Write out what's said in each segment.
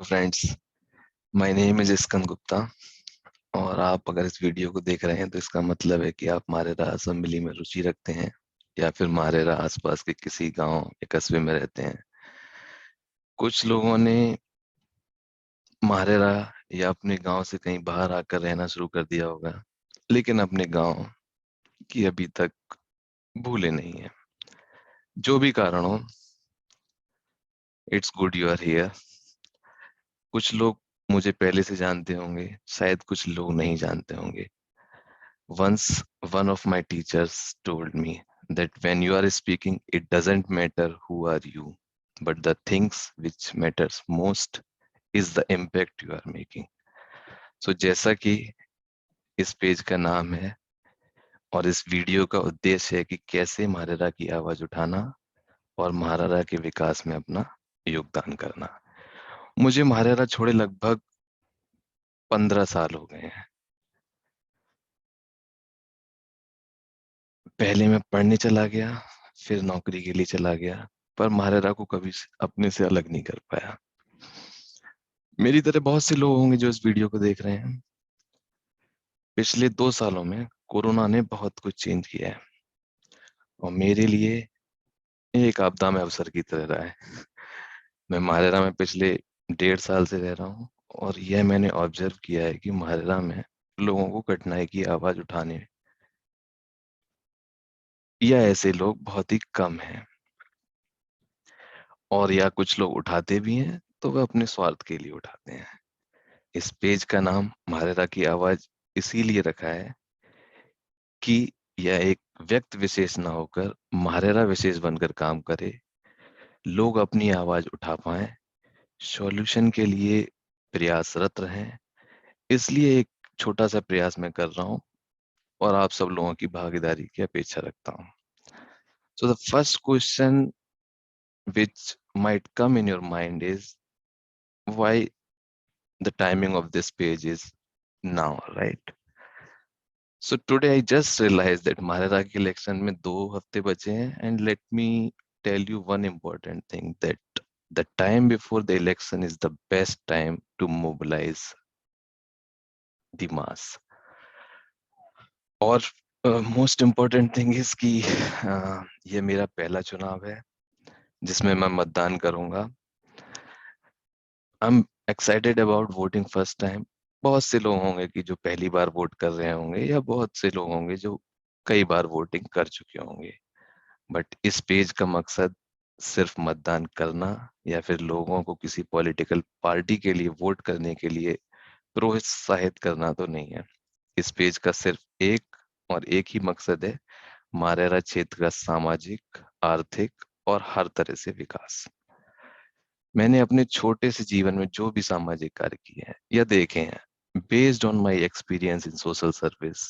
Friends, my name is ISKCON Gupta. और आप अगर इस वीडियो को देख रहे हैं तो इसका मतलब है कि आप मारेरा असेंबली में रुचि रखते हैं या फिर मारेरा आसपास के किसी गांव या कस्बे में रहते हैं। कुछ लोगों ने मारेरा या अपने गांव से कहीं बाहर आकर रहना शुरू कर दिया होगा, लेकिन अपने गांव की अभी तक भूले नहीं है। जो भी कारण हो, it's good you are here. कुछ लोग मुझे पहले से जानते होंगे, शायद कुछ लोग नहीं जानते होंगे। Once one of my teachers told me that when you are speaking, it doesn't matter who are you, but the things which matters most is the impact you are making. So जैसा कि इस page का नाम है और इस video का उद्देश्य है कि कैसे महारारा की आवाज उठाना और महारारा के विकास में अपना योगदान करना। मुझे महारारा छोड़े लगभग 15 साल हो गए हैं। पहले मैं पढ़ने चला गया, फिर नौकरी के लिए चला गया, पर महारारा को कभी अपने से अलग नहीं कर पाया। मेरी तरह बहुत से लोग होंगे जो इस वीडियो को देख रहे हैं। पिछले 2 सालों में कोरोना ने बहुत कुछ चेंज किया है और मेरे लिए ये एक आपदा में अवसर की तरह रहा है। मैं महारारा में पिछले 1.5 साल से रह रहा हूँ और यह मैंने ऑब्जर्व किया है कि महारारा में लोगों को कठिनाई की आवाज उठाने या ऐसे लोग बहुत ही कम हैं, और या कुछ लोग उठाते भी हैं तो वह अपने स्वार्थ के लिए उठाते हैं। इस पेज का नाम महारारा की आवाज इसीलिए रखा है कि यह एक व्यक्ति विशेष ना होकर महारारा विशेष बनकर काम करे, लोग अपनी आवाज उठा पाएं, सॉल्यूशन के लिए प्रयासरत रहें। इसलिए एक छोटा सा प्रयास मैं कर रहा हूं और आप सब लोगों की भागीदारी की अपेक्षा रखता हूं। So the first question which might come in your mind is why the timing of this page is now, right? So today I just realized that महारारा के इलेक्शन में 2 हफ्ते बचे हैं, and let me tell you one important thing, that the time before the election is the best time to mobilize the mass. और most important thing is कि ये मेरा पहला चुनाव है जिसमें मैं मतदान करूंगा। I am excited about voting first time. बहुत से लोग होंगे कि जो पहली बार वोट कर रहे होंगे, या बहुत से लोग होंगे जो कई बार वोटिंग कर चुके होंगे। बट इस पेज का मकसद सिर्फ मतदान करना या फिर लोगों को किसी पॉलिटिकल पार्टी के लिए वोट करने के लिए प्रोत्साहित करना तो नहीं है। इस पेज का सिर्फ एक और एक ही मकसद है, मारेरा क्षेत्र का सामाजिक, आर्थिक और हर तरह से विकास। मैंने अपने छोटे से जीवन में जो भी सामाजिक कार्य किए हैं या देखे हैं, based on my experience in social service,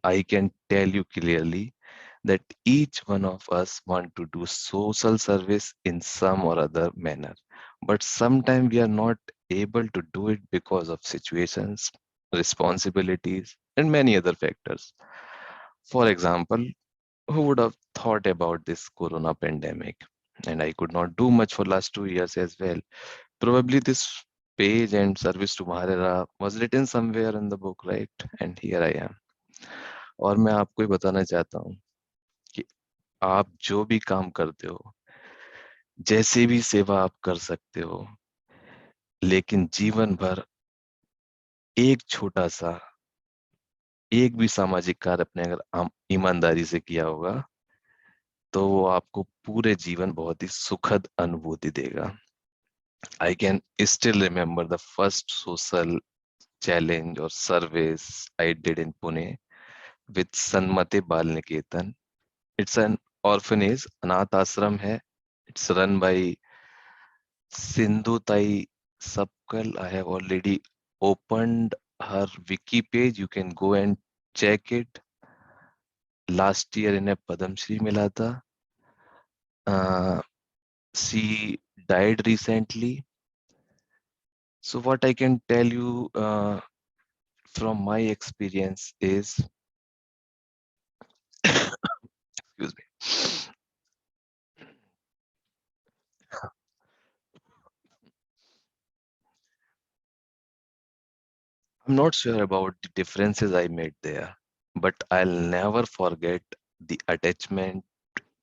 I can tell you clearly that each one of us want to do social service in some or other manner, but sometimes we are not able to do it because of situations, responsibilities, and many other factors. For example, who would have thought about this corona pandemic? And I could not do much for last 2 years as well. Probably this page and service to Maharera was written somewhere in the book, right? And here I am. और मैं आपको ये बताना चाहता हूँ कि आप जो भी काम करते हो, जैसे भी सेवा आप कर सकते हो, लेकिन जीवन भर एक छोटा सा, एक भी सामाजिक कार्य अपने अगर ईमानदारी से किया होगा तो वो आपको पूरे जीवन बहुत ही सुखद अनुभूति देगा। I can still remember the first social challenge or service I did in Pune with Sanmati Bal Niketan. It's an orphanage, अनाथ आश्रम है. It's run by Sindhu Tai Sapkal. I have already opened her wiki page. You can go and check it. Last year इन्हें पद्म श्री मिला था. She died recently. So what I can tell you from my experience is, excuse me, I'm not sure about the differences I made there, but I'll never forget the attachment,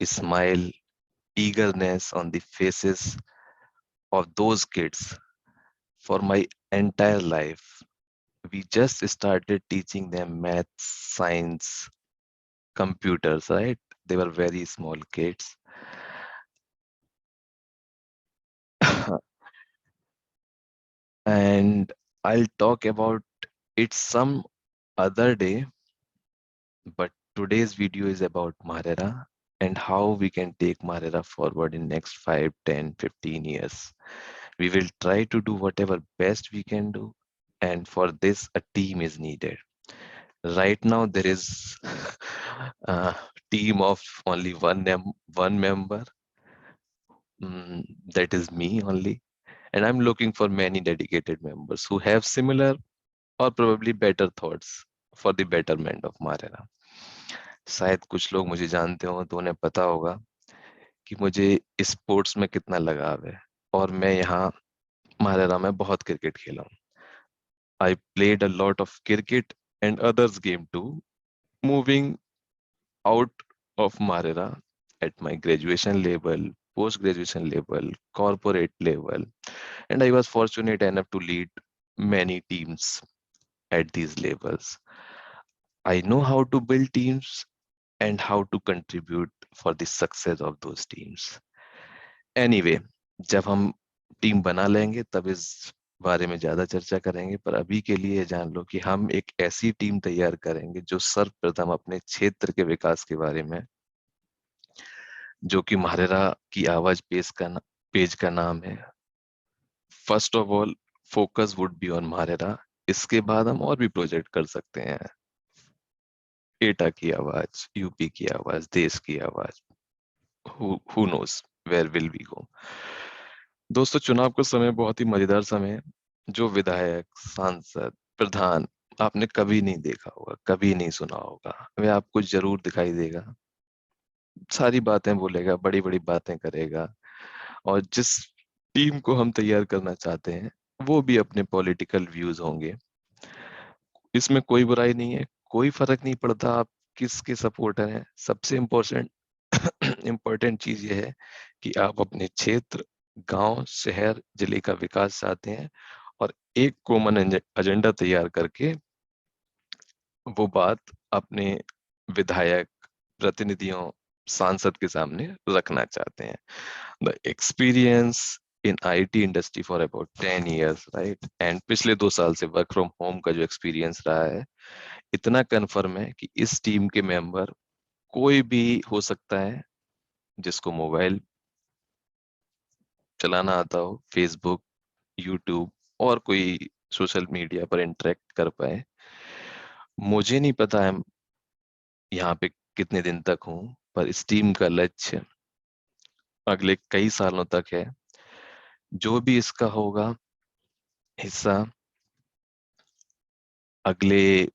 smile, eagerness on the faces of those kids for my entire life. We just started teaching them math, science, computers, right? They were very small kids. And I'll talk about it some other day, but today's video is about Maharera and how we can take Maharera forward in next 5, 10, 15 years. We will try to do whatever best we can do, and for this a team is needed. Right now there is a team of only one member, that is me only, and I'm looking for many dedicated members who have similar or probably better thoughts for the betterment of Marera. शायद कुछ लोग मुझे जानते हो तो उन्हें पता होगा कि मुझे स्पोर्ट्स में कितना लगाव है, और मैं यहाँ मारेरा में बहुत क्रिकेट खेला हूँ. I played a lot of cricket and others game too, moving out of Marera at my graduation level, post graduation level, corporate level, and I was fortunate enough to lead many teams at these levels. I know how to build teams and how to contribute for the success of those teams. Anyway, जब हम team बना लेंगे तब इस बारे में ज्यादा चर्चा करेंगे, पर अभी के लिए जान लो कि हम एक ऐसी टीम तैयार करेंगे जो सर्वप्रथम अपने क्षेत्र के विकास के बारे में, जो कि महारेरा की आवाज पेज का नाम है. First of all focus would be on MahaRERA. इसके बाद हम और भी प्रोजेक्ट कर सकते हैं. एटा की आवाज, यूपी की आवाज, देश की आवाज, who knows where will we go. दोस्तों, चुनाव का समय बहुत ही मजेदार समय है. जो विधायक, सांसद, प्रधान आपने कभी नहीं देखा होगा, कभी नहीं सुना होगा, वह आपको जरूर दिखाई देगा. सारी बातें बोलेगा, बड़ी बड़ी बातें करेगा, और जिस टीम को हम तैयार करना चाहते हैं वो भी अपने पॉलिटिकल व्यूज होंगे. इसमें कोई बुराई नहीं है, कोई फर्क नहीं पड़ता आप किसके सपोर्टर हैं. सबसे इम्पोर्टेंट इम्पोर्टेंट चीज ये है कि आप अपने क्षेत्र, गांव, शहर, जिले का विकास चाहते हैं, और एक कॉमन एजेंडा तैयार करके वो बात अपने विधायक, प्रतिनिधियों, सांसद के सामने रखना चाहते हैं. The experience in IT industry for about 10 years, right, and पिछले 2 साल से वर्क फ्रॉम होम का जो एक्सपीरियंस रहा है, इतना कन्फर्म है कि इस टीम के मेंबर कोई भी हो सकता है जिसको मोबाइल चलाना आता हो, फेसबुक, यूट्यूब और कोई सोशल मीडिया पर इंटरेक्ट कर पाए. मुझे नहीं पता है यहाँ पे कितने दिन तक हूँ, पर इस टीम का लक्ष्य अगले कई सालों तक है. जो भी इसका होगा हिस्सा, अगले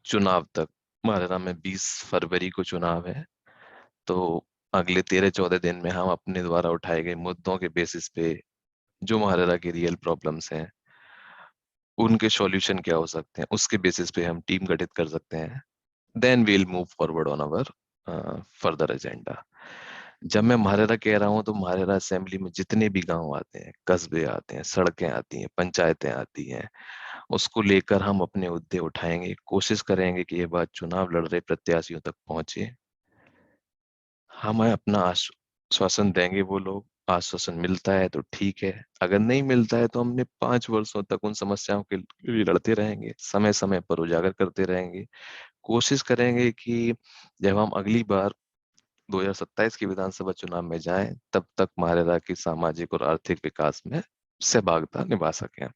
चुनाव तक, महाराष्ट्र में 20 फरवरी को चुनाव है, तो अगले 13-14 दिन में हम अपने द्वारा उठाए गए मुद्दों के बेसिस पे जो महाराष्ट्र की रियल प्रॉब्लम्स हैं, उनके सॉल्यूशन क्या हो सकते हैं, उसके बेसिस पे हम टीम गठित कर सकते हैं. Then we'll move forward on our further agenda. जब मैं महारेरा कह रहा हूँ तो महारेरा असेंबली में जितने भी गांव आते हैं, कस्बे आते हैं, सड़कें आती हैं, पंचायतें आती हैं, उसको लेकर हम अपने मुद्दे उठाएंगे. कोशिश करेंगे कि ये बात चुनाव लड़ रहे प्रत्याशियों तक पहुंचे. हमें अपना आश्वासन देंगे वो लोग. आश्वासन मिलता है तो ठीक है, अगर नहीं मिलता है तो हमने 5 वर्षों तक उन समस्याओं के लिए लड़ते रहेंगे, समय समय पर उजागर करते रहेंगे. कोशिश करेंगे कि जब हम अगली बार 2027 के विधानसभा चुनाव में जाएं, तब तक महाराष्ट्र की सामाजिक और आर्थिक विकास में सहभागिता निभा सकें.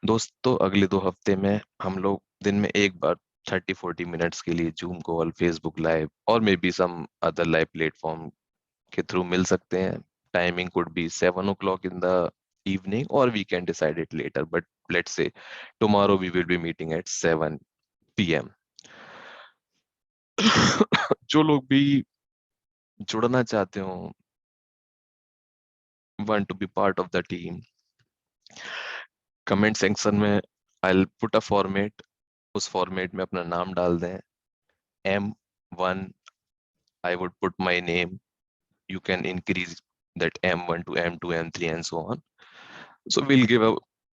दोस्तों, अगले 2 हफ्ते में हम लोग दिन में एक बार 30-40 मिनट्स के लिए जूम कॉल, फेसबुक लाइव और maybe some other live platform के थ्रू मिल सकते हैं. Timing could be 7 o'clock in the evening or we can decide it later, but let's say tomorrow we will be meeting at 7 p.m. जो लोग भी जुड़ना चाहते हो, want to be part of the team, comment section में I'll put a format, उस format में अपना नाम डाल दें, M1, I would put my name. You can increase that M1 to M2, M3, and so on. So we'll give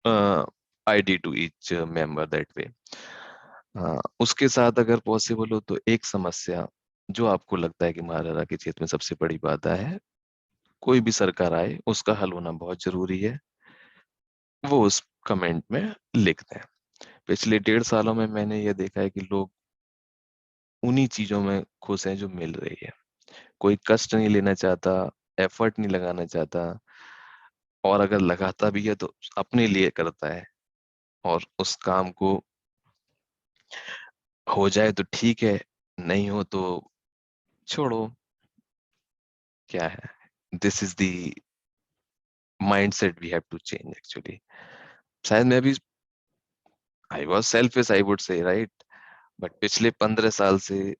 a ID to each member that way. उसके साथ अगर possible हो तो एक समस्या जो आपको लगता है कि महाराणा के क्षेत्र में सबसे बड़ी बाधा है, कोई भी सरकार आए उसका हल होना बहुत जरूरी है, वो उस कमेंट में लिख दें। पिछले 1.5 सालों में मैंने ये देखा है कि लोग उन्हीं चीजों में खुश हैं जो मिल रही है। कोई कष्ट नहीं लेना चाहता, एफर्ट नहीं लगाना चाहता, और अगर लगाता भी है तो अपने लिए करता है, और उस काम को हो जाए तो ठीक है, नहीं हो तो छोड़ो, क्या है। This is the mindset we have to change actually. शायद मैं भी, I was selfish I would say, right, but पिछले 15 साल से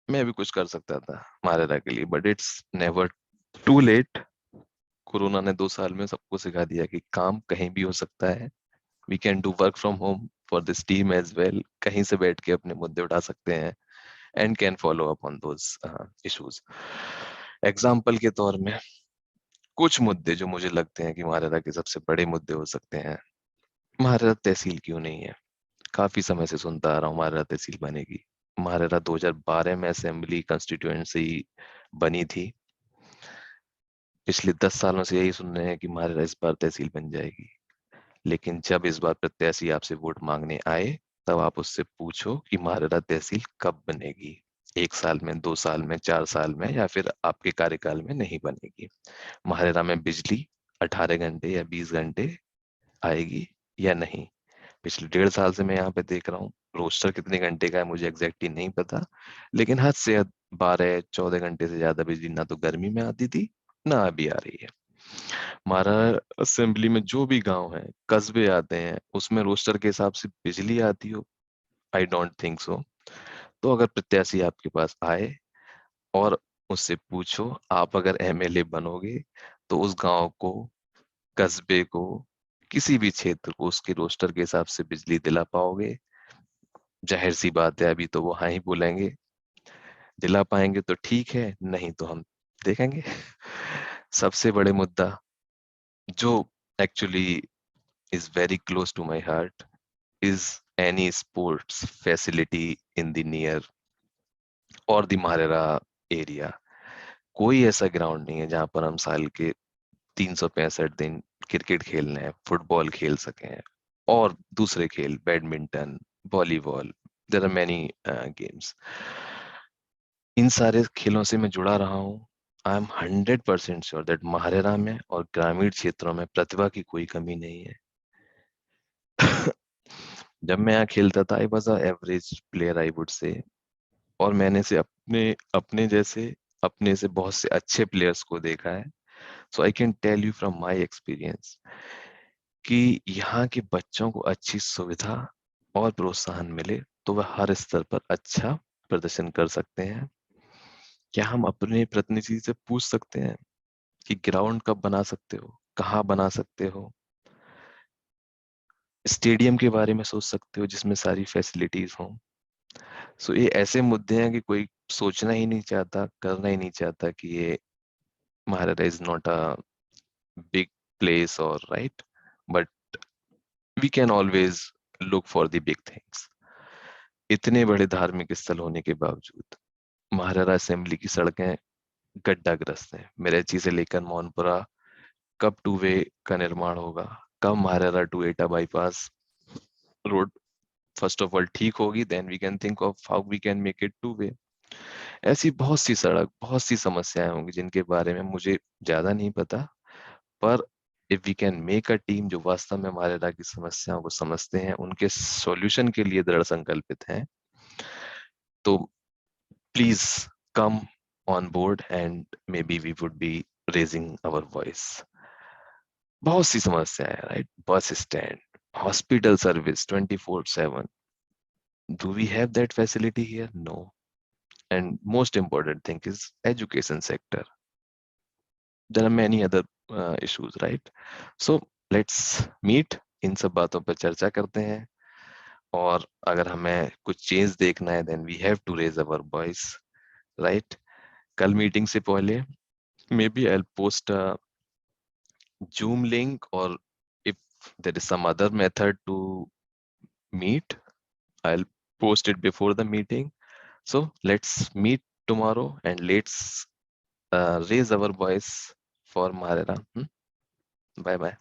मैं भी कुछ कर सकता था महाराजा के लिए, but it's never too late. Corona ने 2 साल में सबको सिखा दिया कि काम कहीं भी हो सकता है। We can do work from home for this team as well, कहीं से बैठ के अपने मुद्दे उठा सकते हैं and can follow up on those issues. Example के तौर में कुछ मुद्दे जो मुझे लगते हैं कि महाराजा के सबसे बड़े मुद्दे हो सकते हैं, महाराजा तहसील क्यों नहीं है। काफी समय से सुनता आ रहा हूँ महाराजा तहसील बनेगी। महाराजा 2012 में असेंबली कंस्टिट्यूएंसी बनी थी, पिछले 10 सालों से यही सुन रहे हैं कि महाराजा इस बार तहसील बन जाएगी। लेकिन जब इस बार प्रत्याशी आपसे वोट मांगने आए, तब आप उससे पूछो कि महाराजा तहसील कब बनेगी, 1 साल में, 2 साल में, 4 साल में, या फिर आपके कार्यकाल में नहीं बनेगी। महाराजा में बिजली 18 घंटे या 20 घंटे आएगी या नहीं। पिछले 1.5 साल से मैं यहाँ पे देख रहा हूँ, रोस्टर कितने घंटे का है मुझे एग्जैक्टली नहीं पता, लेकिन हद से हद 12-14 घंटे से ज्यादा बिजली ना तो गर्मी में आती थी, ना अभी आ रही है। हमारा असेंबली में जो भी गांव है, कस्बे आते हैं, उसमें रोस्टर के हिसाब से बिजली आती हो? I don't think so. तो अगर प्रत्याशी आपके पास आए और उससे पूछो, आप अगर एमएलए बनोगे तो उस गांव को, कस्बे को, किसी भी क्षेत्र को उसके रोस्टर के हिसाब से बिजली दिला पाओगे? जाहिर सी बात है, अभी तो वो हाँ ही बोलेंगे। दिला पाएंगे तो ठीक है, नहीं तो हम देखेंगे। सबसे बड़े मुद्दा जो actually is very close to my heart is any sports facility in the near और द महारेरा एरिया। कोई ऐसा ग्राउंड नहीं है जहां पर हम साल के 365 दिन क्रिकेट खेलने हैं, फुटबॉल खेल सकें, और दूसरे खेल, badminton, volleyball, there are many games. इन सारे खेलों से मैं जुड़ा रहा हूँ। I am 100% sure that MahaRERA में और ग्रामीण क्षेत्रों में प्रतिभा की कोई कमी नहीं है। जब मैं यहाँ खेलता था, I was a average player I would से, और मैंने से अपने अपने जैसे अपने से बहुत से अच्छे प्लेयर्स को देखा है। So I can tell you from my experience कि यहाँ के बच्चों को अच्छी सुविधा और प्रोत्साहन मिले तो वह हर स्तर पर अच्छा प्रदर्शन कर सकते हैं। क्या हम अपने प्रतिनिधि से पूछ सकते हैं कि ग्राउंड कब बना सकते हो, कहाँ बना सकते हो, स्टेडियम के बारे में सोच सकते हो जिसमें सारी फैसिलिटीज हों? सो ये ऐसे मुद्दे हैं कि कोई सोचना ही नहीं चाहता, करना ही नहीं चाहता कि ये Maharaja is not a big place और right, but we can always look for the big things. इतने बड़े धार्मिक स्थल होने के बावजूद महाराजा असेंबली की सड़कें गड्ढाग्रस्त हैं। मिरेची से लेकर मोहनपुरा कब टू वे का निर्माण होगा, कब Maharaja to Etah bypass road first of all ठीक होगी, then we can think of how we can make it two way. ऐसी बहुत सी सड़क, बहुत सी समस्याएं होंगी जिनके बारे में मुझे ज्यादा नहीं पता, पर if we can make a team जो वास्तव में महाराजा की समस्याओं को समझते हैं, उनके सॉल्यूशन के लिए दृढ़ संकल्पित हैं, तो please come on board and maybe we would be raising our voice. बहुत सी समस्याएं हैं, right, bus stand, hospital service 24/7, do we have that facility here? No. And most important thing is education sector. There are many other issues, right? So let's meet इन सब बातों पर चर्चा करते हैं। और अगर हमें कुछ चेंज देखना है then we have to raise our voice, right. कल मीटिंग से पहले maybe I post a Zoom link, or if there is some other method to meet, I'll post it before the meeting. So let's meet tomorrow and let's raise our voice for Maharera. Bye bye.